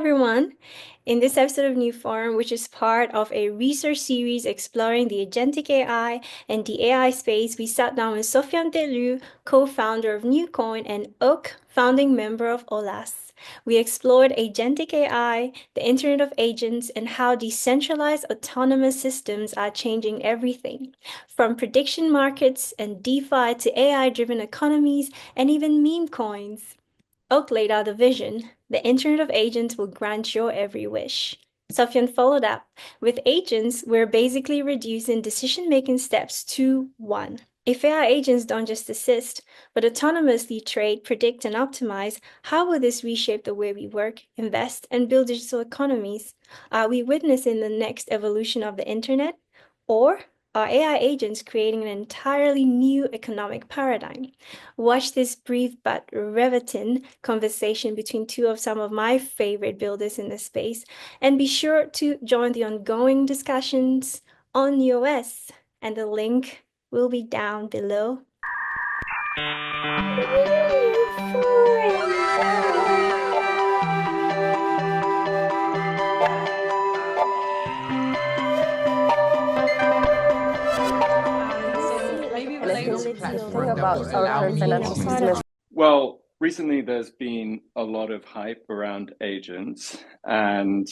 everyone. In this episode of Newforum, which is part of a research series exploring the agentic AI and the AI space, we sat down with Sofiane Delloue, co-founder of Newcoin, and Oak, founding member of Olas. We explored agentic AI, the Internet of Agents, and how decentralized autonomous systems are changing everything, from prediction markets and DeFi to AI-driven economies and even meme coins. Oak laid out the vision. The Internet of Agents will grant your every wish. Sofiane followed up. With agents, we're basically reducing decision-making steps to one. If AI agents don't just assist, but autonomously trade, predict, and optimize, how will this reshape the way we work, invest, and build digital economies? Are we witnessing the next evolution of the Internet? Or are AI agents creating an entirely new economic paradigm? Watch this brief but riveting conversation between two of some of my favorite builders in the space, and be sure to join the ongoing discussions on newOS, and the link will be down below. Well, recently there's been a lot of hype around agents, and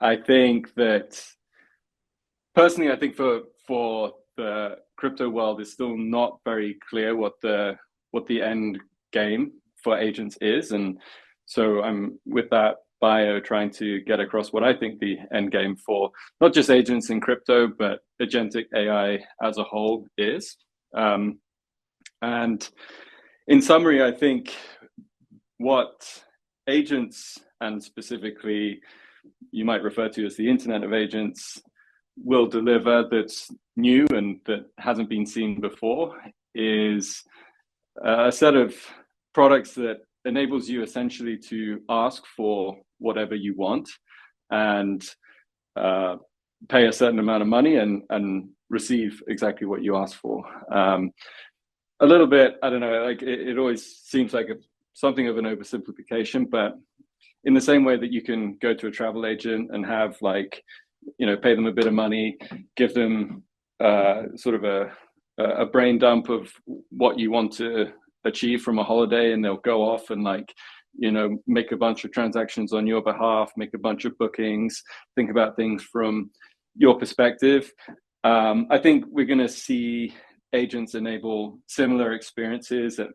I think that personally, I think for the crypto world, it's still not very clear what the end game for agents is, and so I'm with that bio trying to get across what I think the end game for not just agents in crypto, but agentic AI as a whole is. And in summary, I think what agents, and specifically you might refer to as the Internet of Agents, will deliver that's new and that hasn't been seen before is a set of products that enables you essentially to ask for whatever you want and pay a certain amount of money and receive exactly what you ask for. A little bit, I don't know, like it always seems like something of an oversimplification, but in the same way that you can go to a travel agent and have pay them a bit of money, give them sort of a brain dump of what you want to achieve from a holiday, and they'll go off and make a bunch of transactions on your behalf, make a bunch of bookings, think about things from your perspective. I think we're going to see agents enable similar experiences at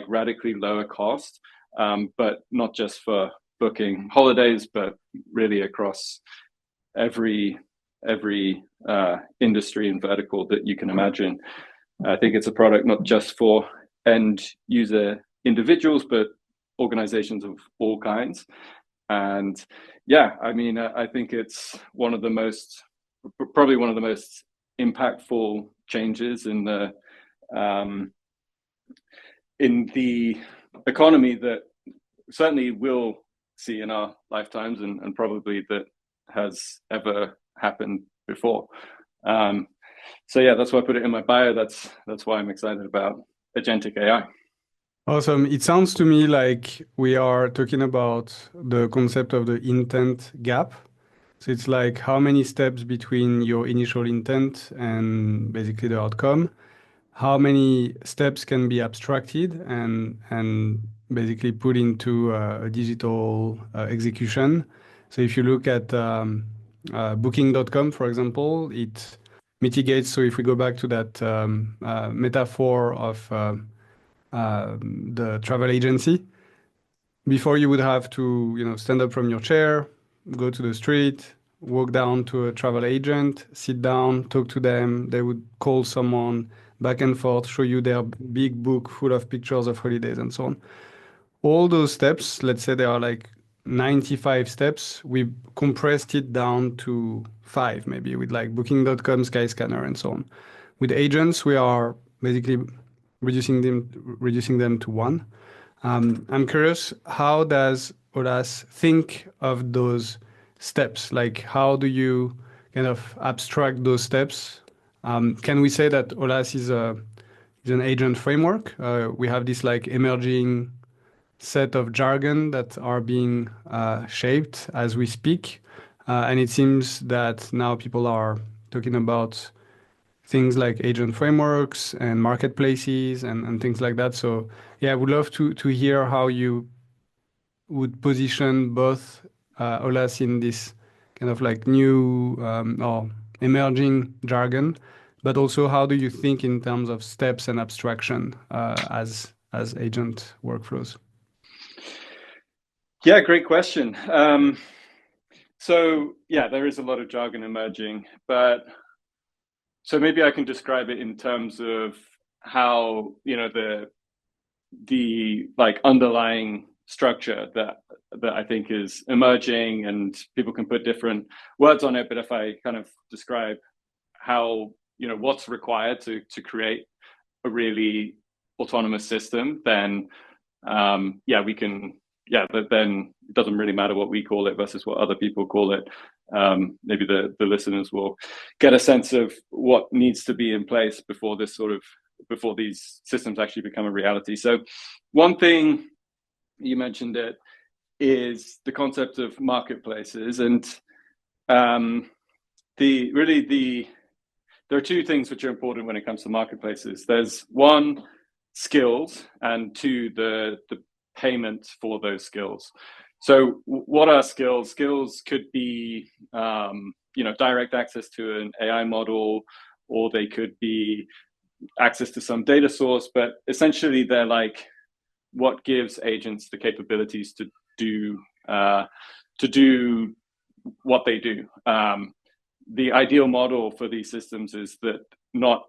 radically lower cost, but not just for booking holidays, but really across every industry and vertical that you can imagine. I think it's a product not just for end user individuals, but organizations of all kinds. And yeah, I mean, I think it's probably one of the most impactful changes in the economy that certainly we'll see in our lifetimes, and probably that has ever happened before. So yeah, that's why I put it in my bio. That's why I'm excited about agentic AI. Awesome. It sounds to me like we are talking about the concept of the intent gap. So it's like how many steps between your initial intent and basically the outcome, how many steps can be abstracted and basically put into a digital execution. So if you look at booking.com, for example, it mitigates. So if we go back to that metaphor of the travel agency, before you would have to stand up from your chair, go to the street, walk down to a travel agent, sit down, talk to them. They would call someone back and forth, show you their big book full of pictures of holidays and so on. All those steps, let's say there are like 95 steps, we compressed it down to 5, maybe, with like booking.com, Skyscanner, and so on. With agents, we are basically reducing them to 1. I'm curious, how does Olas think of those steps? Like, how do you kind of abstract those steps? Can we say that Olas is an agent framework? We have this like emerging set of jargon that are being shaped as we speak. And it seems that now people are talking about things like agent frameworks and marketplaces and things like that. So yeah, I would love to hear how you would position both Olas in this kind of like new or emerging jargon, but also how do you think in terms of steps and abstraction as agent workflows? Yeah, great question. So yeah, there is a lot of jargon emerging, but so maybe I can describe it in terms of how, you know, the like underlying structure that I think is emerging, and people can put different words on it. But if I kind of describe how, you know, what's required to create a really autonomous system, then yeah, we can. Yeah, but then it doesn't really matter what we call it versus what other people call it. Maybe the listeners will get a sense of what needs to be in place before this sort of before these systems actually become a reality. So one thing, you mentioned it, is the concept of marketplaces. And there are two things which are important when it comes to marketplaces. There's one, skills, and two, the payment for those skills. So what are skills? Skills could be you know, direct access to an AI model, or they could be access to some data source, but essentially they're like what gives agents the capabilities to do what they do. The ideal model for these systems is that not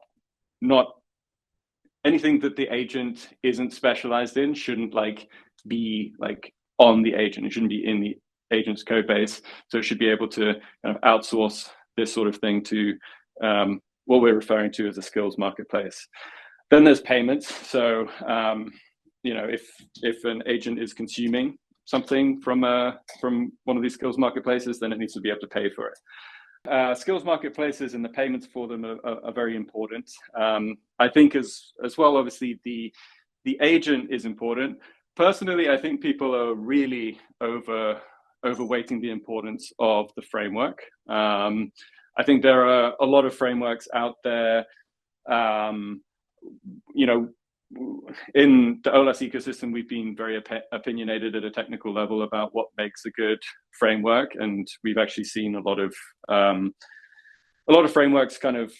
anything that the agent isn't specialized in shouldn't like be like on the agent. It shouldn't be in the agent's code base. So it should be able to kind of outsource this sort of thing to what we're referring to as a skills marketplace. Then there's payments. So you know, if an agent is consuming something from one of these skills marketplaces, then it needs to be able to pay for it. Skills marketplaces and the payments for them are very important. I think as well, obviously the agent is important. Personally, I think people are really overweighting the importance of the framework. I think there are a lot of frameworks out there. You know, in the Olas ecosystem, we've been very opinionated at a technical level about what makes a good framework, and we've actually seen a lot of frameworks kind of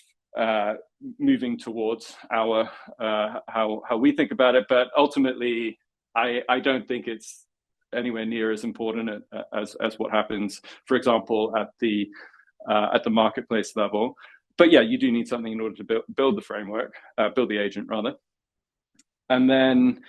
moving towards our how we think about it. But ultimately, I don't think it's anywhere near as important as what happens, for example, at the marketplace level. But yeah, you do need something in order to build the framework, build the agent rather. And then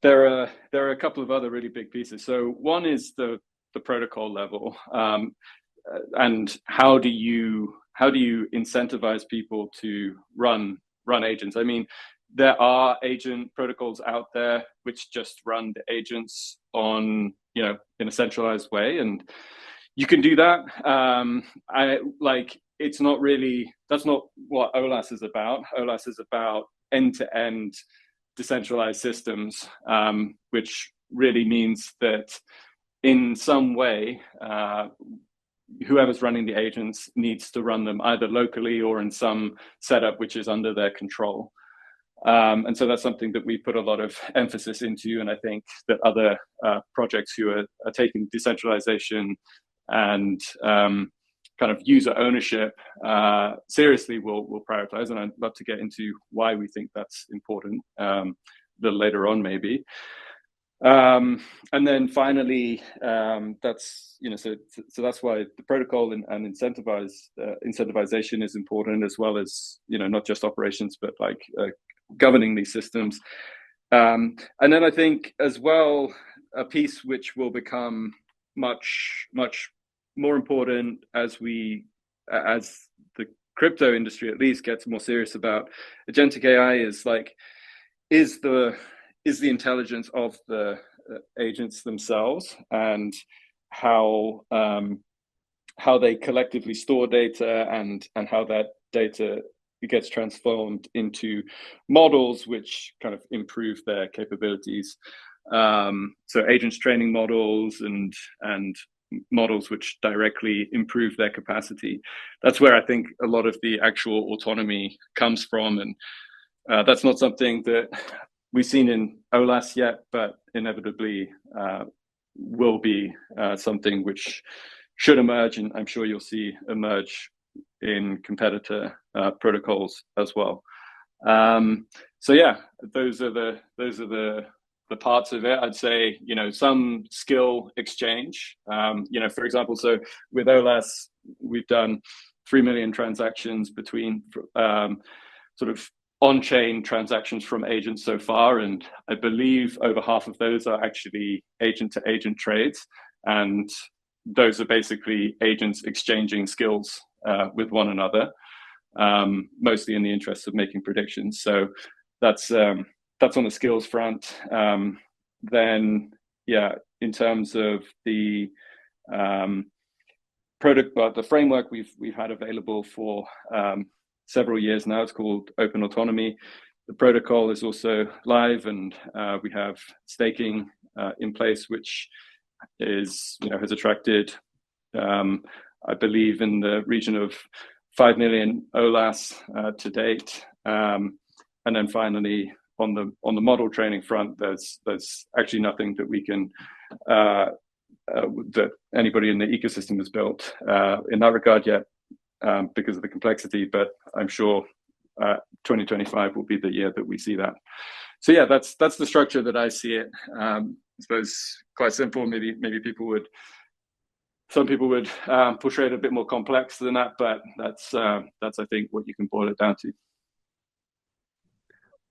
there are a couple of other really big pieces. So one is the protocol level, and how do you incentivize people to run agents? I mean, there are agent protocols out there which just run the agents on, you know, in a centralized way, and you can do that. It's not really, that's not what Olas is about. Olas is about end-to-end decentralized systems, which really means that in some way, whoever's running the agents needs to run them either locally or in some setup which is under their control. And so that's something that we put a lot of emphasis into, and I think that other projects who are taking decentralization and kind of user ownership seriously will prioritize. And I'd love to get into why we think that's important a little later on, maybe. And then finally, that's, you know, so that's why the protocol and incentivization is important, as well as, you know, not just operations, but like governing these systems. And then I think as well, a piece which will become much more important as the crypto industry at least gets more serious about agentic AI is the intelligence of the agents themselves, and how they collectively store data, and how that data gets transformed into models which kind of improve their capabilities. So agents training models and models which directly improve their capacity. That's where I think a lot of the actual autonomy comes from, and that's not something that we've seen in Olas yet, but inevitably will be something which should emerge, and I'm sure you'll see emerge in competitor protocols as well. So yeah, those are the parts of it. I'd say, some skill exchange. For example, so with Olas, we've done 3 million transactions between sort of on-chain transactions from agents so far, and I believe over half of those are actually agent-to-agent trades, and those are basically agents exchanging skills with one another, mostly in the interest of making predictions. So that's on the skills front. Then, yeah, in terms of the the framework we've had available for several years now, it's called Open Autonomy. The protocol is also live, and we have staking in place, which is has attracted, I believe, in the region of 5 million Olas to date. And then finally, on the model training front, there's actually nothing that we can that anybody in the ecosystem has built in that regard yet, because of the complexity. But I'm sure 2025 will be the year that we see that. So yeah, that's the structure that I see it. I suppose quite simple. Maybe some people would portray it a bit more complex than that, but that's I think what you can boil it down to.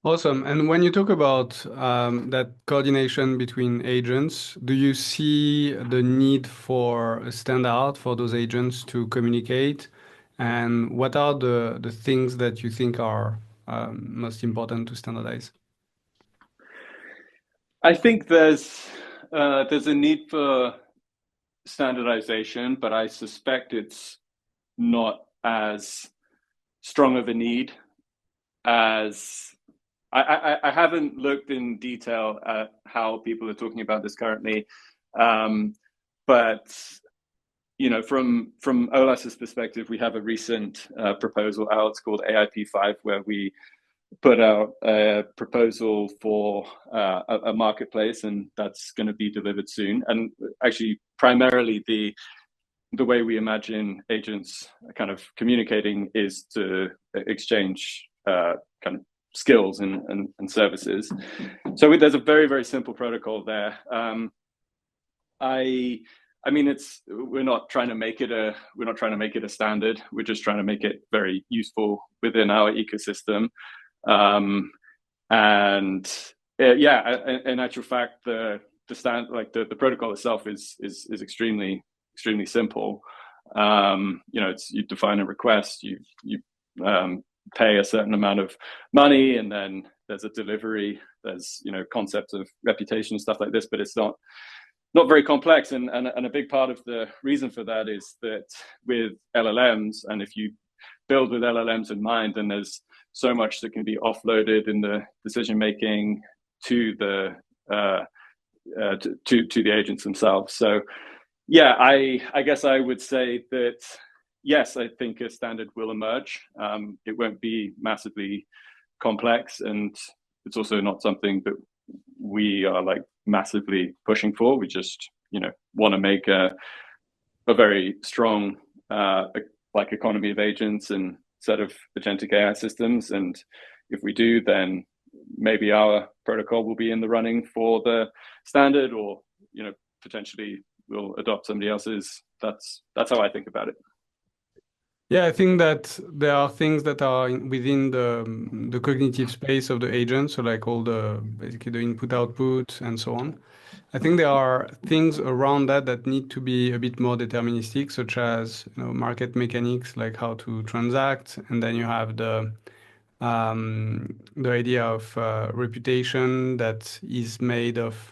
Awesome. And when you talk about that coordination between agents, do you see the need for a standard for those agents to communicate? And what are the things that you think are most important to standardize? I think there's a need for standardization, but I suspect it's not as strong of a need as I haven't looked in detail at how people are talking about this currently, but from Olas's perspective, we have a recent proposal out. It's called AIP5, where we put out a proposal for a marketplace, and that's going to be delivered soon. And actually, primarily the way we imagine agents kind of communicating is to exchange kind of skills and services. So there's a very, very simple protocol there. I mean, we're not trying to make it a standard. We're just trying to make it very useful within our ecosystem. And in actual fact, the protocol itself is extremely simple. You define a request, you pay a certain amount of money, and then there's a delivery. There's concepts of reputation and stuff like this, but it's not very complex. And a big part of the reason for that is that with LLMs, and if you build with LLMs in mind, then there's so much that can be offloaded in the decision making to the to the agents themselves. So yeah, I guess I would say that yes, I think a standard will emerge. It won't be massively complex, and it's also not something that we are like massively pushing for. We just want to make a very strong like economy of agents and set of agentic AI systems. And if we do, then maybe our protocol will be in the running for the standard, or potentially we'll adopt somebody else's. That's how I think about it. Yeah, I think that there are things that are within the cognitive space of the agent, so like all basically the input output and so on. I think there are things around that need to be a bit more deterministic, such as market mechanics, like how to transact, and then you have the idea of reputation that is made of.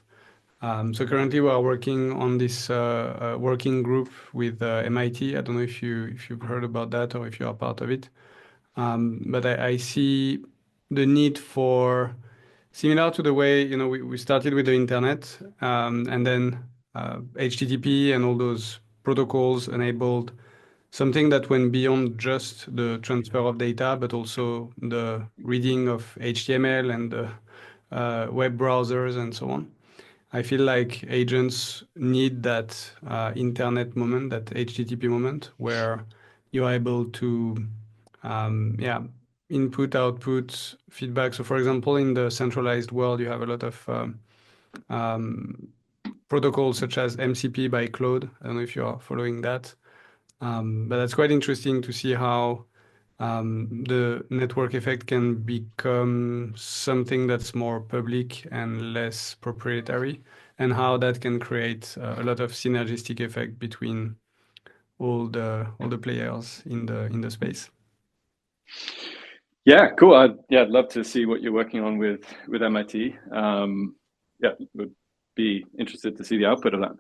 So currently we are working on this working group with MIT. I don't know if you've heard about that or if you are part of it. But I see the need for similar to the way, we started with the internet, and then HTTP and all those protocols enabled something that went beyond just the transfer of data, but also the reading of HTML and the web browsers and so on. I feel like agents need that internet moment, that HTTP moment, where you're able to, input, output, feedback. So, for example, in the centralized world, you have a lot of protocols such as MCP by Claude. I don't know if you are following that, but that's quite interesting to see how the network effect can become something that's more public and less proprietary, and how that can create a lot of synergistic effect between all the players in the space. Yeah, cool. I'd love to see what you're working on with MIT. Would be interested to see the output of that.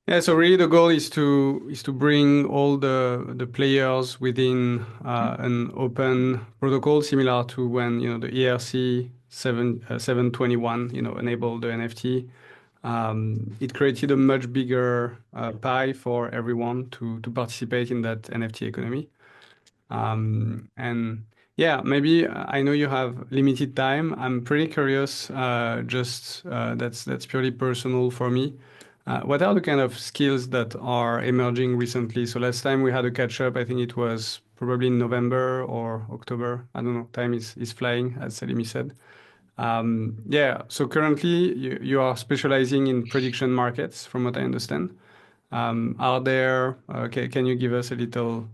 Yeah, so really the goal is to bring all the players within an open protocol, similar to when the ERC 721 enabled the NFT. It created a much bigger pie for everyone to participate in that NFT economy. And yeah, maybe I know you have limited time. I'm pretty curious. That's purely personal for me. What are the kind of skills that are emerging recently? So last time we had a catch up, I think it was probably in November or October. I don't know. Time is flying, as Salimi said. Yeah. So currently you are specializing in prediction markets, from what I understand. Can you give us a little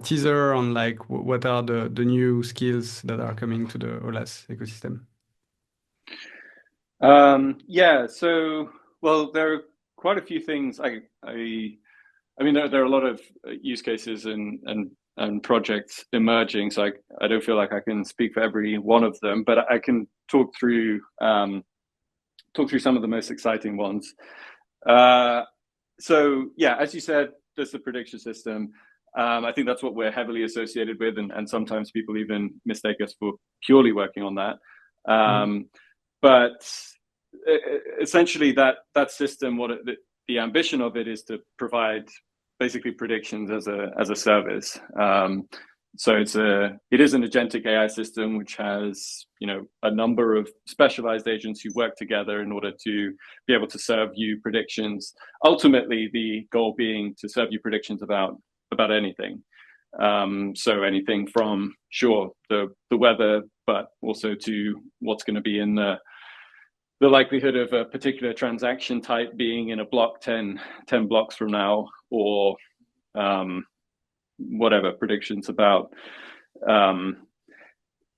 teaser on like what are the new skills that are coming to the Olas ecosystem? So well, there are quite a few things. I mean, there are a lot of use cases and projects emerging. So I don't feel like I can speak for every one of them, but I can talk through some of the most exciting ones. So yeah, as you said, there's the prediction system. I think that's what we're heavily associated with, and sometimes people even mistake us for purely working on that. But essentially, that system, the ambition of it is to provide basically predictions as a service. So it is an agentic AI system which has a number of specialized agents who work together in order to be able to serve you predictions. Ultimately, the goal being to serve you predictions about anything. So anything from the weather, but also to what's going to be in the likelihood of a particular transaction type being in a block 10 blocks from now, or whatever predictions about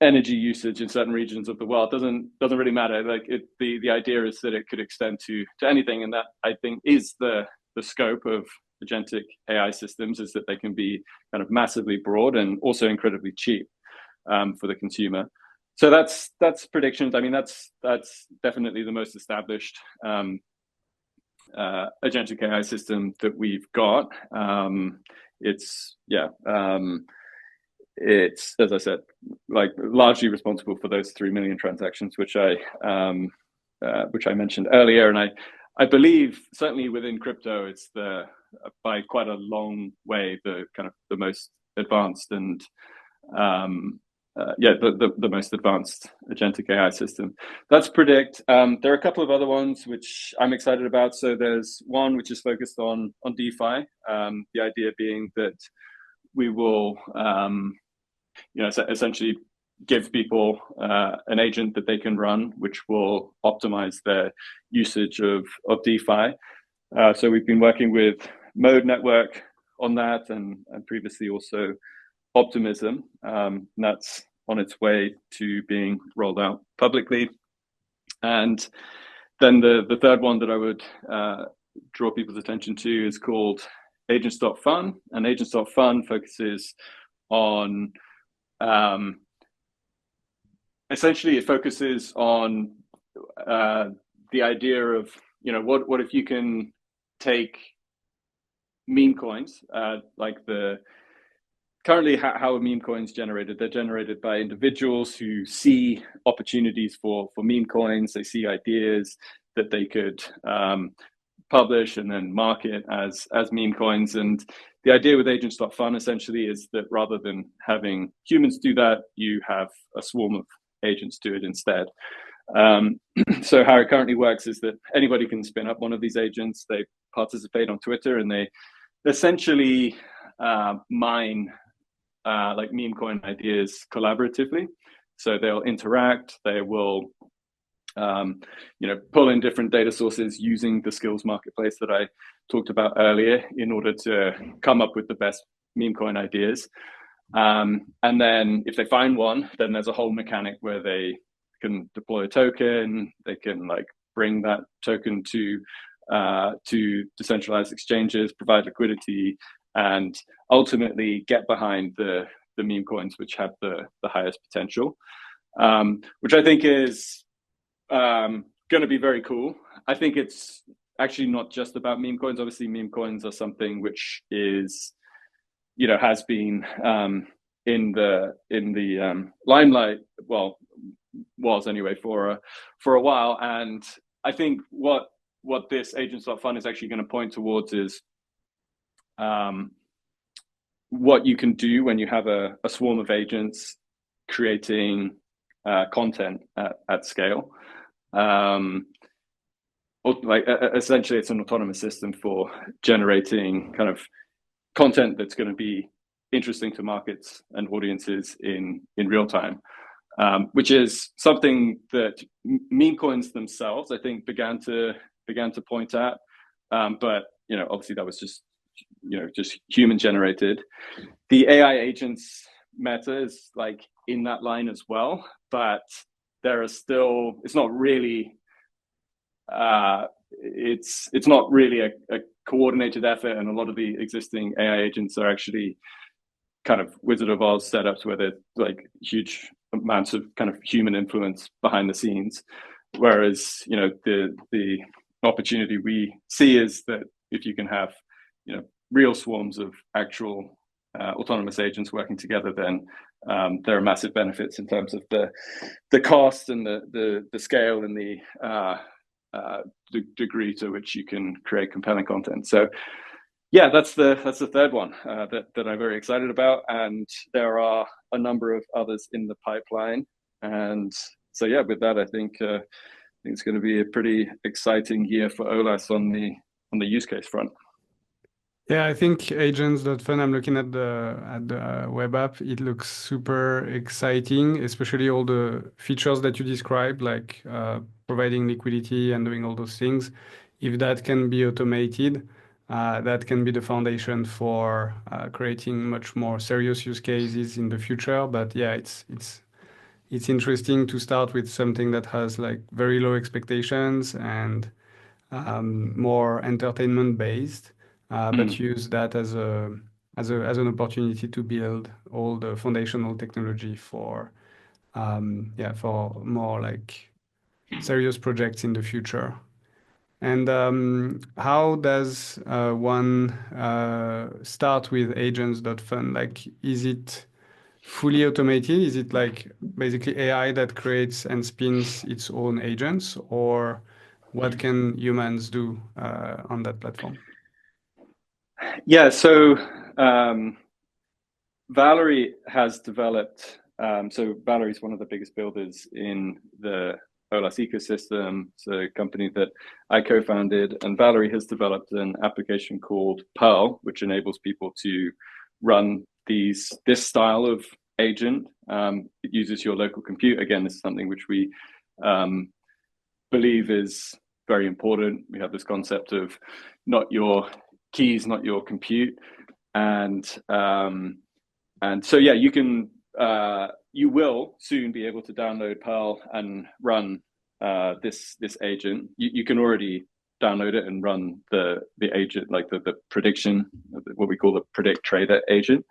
energy usage in certain regions of the world. Doesn't really matter. Like the idea is that it could extend to anything, and that I think is the scope of agentic AI systems, is that they can be kind of massively broad and also incredibly cheap for the consumer. So that's predictions. I mean, that's definitely the most established agentic AI system that we've got. It's as I said, like largely responsible for those 3 million transactions, which I mentioned earlier, and I believe certainly within crypto, it's by quite a long way the most advanced and the most advanced agentic AI system. That's Predict. There are a couple of other ones which I'm excited about. So there's one which is focused on DeFi. The idea being that we will essentially give people an agent that they can run, which will optimize their usage of DeFi. So we've been working with Mode Network on that, and previously also Optimism. And that's on its way to being rolled out publicly. And then the third one that I would draw people's attention to is called Agents.Fun. And Agents.Fun focuses on essentially it focuses on the idea of what if you can take meme coins, like the currently how are meme coins generated? They're generated by individuals who see opportunities for meme coins. They see ideas that they could publish and then market as meme coins. And the idea with agents.fun essentially is that rather than having humans do that, you have a swarm of agents do it instead. So how it currently works is that anybody can spin up one of these agents. They participate on Twitter and they essentially mine like meme coin ideas collaboratively. So they'll interact, they will pull in different data sources using the skills marketplace that I talked about earlier in order to come up with the best meme coin ideas. And then if they find one, then there's a whole mechanic where they can deploy a token, they can like bring that token to decentralized exchanges, provide liquidity, and ultimately get behind the meme coins which have the highest potential, which I think is going to be very cool. I think it's actually not just about meme coins. Obviously, meme coins are something which is, has been in the limelight. Well, was anyway for a while. And I think what this agents.fun is actually going to point towards is what you can do when you have a swarm of agents creating content at scale. Essentially, it's an autonomous system for generating kind of content that's going to be interesting to markets and audiences in real time, which is something that meme coins themselves, I think, began to point at. But obviously, that was just human generated. The AI agents meta is like in that line as well, but there are still, it's not really a coordinated effort, and a lot of the existing AI agents are actually kind of Wizard of Oz setups where there's like huge amounts of kind of human influence behind the scenes, whereas the opportunity we see is that if you can have real swarms of actual autonomous agents working together, then there are massive benefits in terms of the cost and the scale and the degree to which you can create compelling content. So yeah, that's the third one that I'm very excited about, and there are a number of others in the pipeline. And so yeah, with that, I think it's going to be a pretty exciting year for Olas on the use case front. Yeah, I think agents.fun, I'm looking at the web app. It looks super exciting, especially all the features that you described, like providing liquidity and doing all those things. If that can be automated, that can be the foundation for creating much more serious use cases in the future. But yeah, it's interesting to start with something that has like very low expectations and more entertainment based. But use that as an opportunity to build all the foundational technology for more like serious projects in the future. And how does one start with agents.fun? Like, is it fully automated? Is it like basically AI that creates and spins its own agents, or what can humans do on that platform? Yeah, so Valerie has developed, so Valerie is one of the biggest builders in the Olas ecosystem. It's a company that I co-founded, and Valerie has developed an application called Pearl, which enables people to run this style of agent. It uses your local compute. Again, this is something which we believe is very important. We have this concept of not your keys, not your compute, and so yeah, you will soon be able to download Pearl and run this agent. You can already download it and run the agent, like the prediction, what we call the predict trader agent.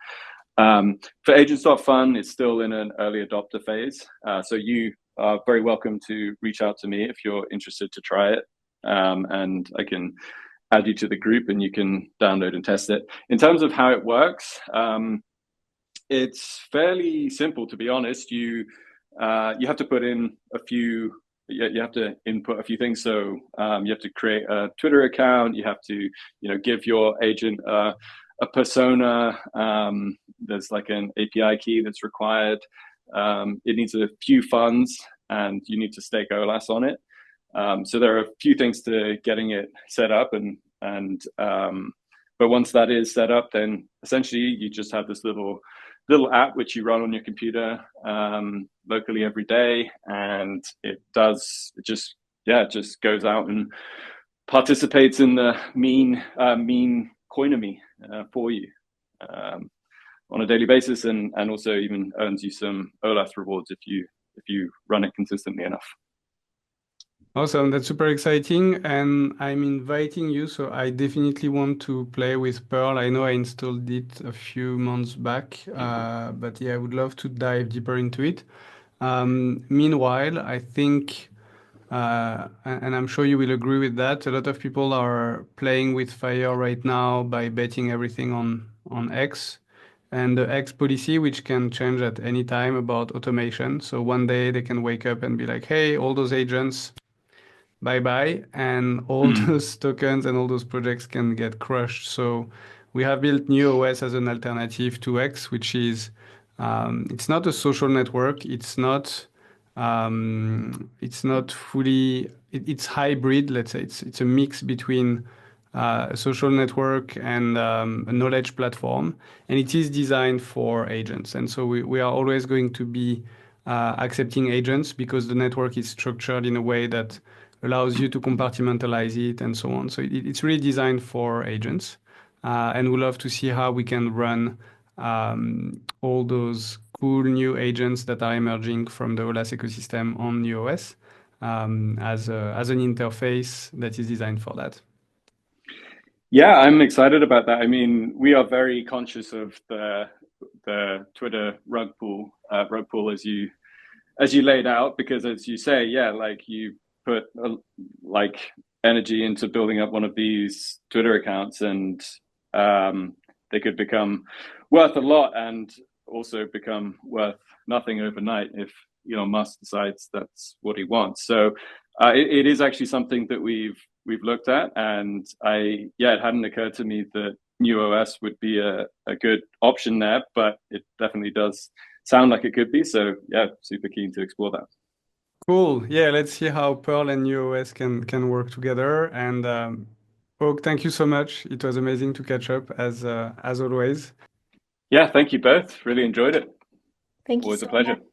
For agents.fun, it's still in an early adopter phase, so you are very welcome to reach out to me if you're interested to try it, and I can add you to the group and you can download and test it. In terms of how it works, It's fairly simple, to be honest. You have to put in a few. You have to input a few things. So you have to create a Twitter account. You have to, give your agent a persona. There's like an API key that's required. It needs a few funds, and you need to stake Olas on it. So there are a few things to getting it set up, and but once that is set up, then essentially you just have this little app which you run on your computer locally every day, and it just goes out and participates in the mean coinomy for you on a daily basis, and also even earns you some Olas rewards if you run it consistently enough. Awesome, that's super exciting, and I'm inviting you, so I definitely want to play with Pearl. I know I installed it a few months back, but yeah, I would love to dive deeper into it. Meanwhile, I think, and I'm sure you will agree with that, a lot of people are playing with fire right now by betting everything on X and the X policy, which can change at any time about automation. So one day they can wake up and be like, hey, all those agents, bye bye, and all those tokens and all those projects can get crushed. So we have built newOS as an alternative to X, which is it's not a social network. It's not fully. It's hybrid. Let's say it's a mix between a social network and a knowledge platform, and it is designed for agents. And so we are always going to be accepting agents because the network is structured in a way that allows you to compartmentalize it and so on. So it's really designed for agents. And we love to see how we can run all those cool new agents that are emerging from the Olas ecosystem on newOS as an interface that is designed for that. Yeah, I'm excited about that. I mean, we are very conscious of the Twitter rug pull as you laid out, because as you say, yeah, like you put like energy into building up one of these Twitter accounts, and they could become worth a lot and also become worth nothing overnight if Elon Musk decides that's what he wants. So it is actually something that we've looked at, and it hadn't occurred to me that newOS would be a good option there, but it definitely does sound like it could be. So yeah, super keen to explore that. Cool. Yeah, let's see how Pearl and newOS can work together. And Oak, thank you so much. It was amazing to catch up as always. Yeah, thank you both. Really enjoyed it. Thank you Always so a pleasure. much.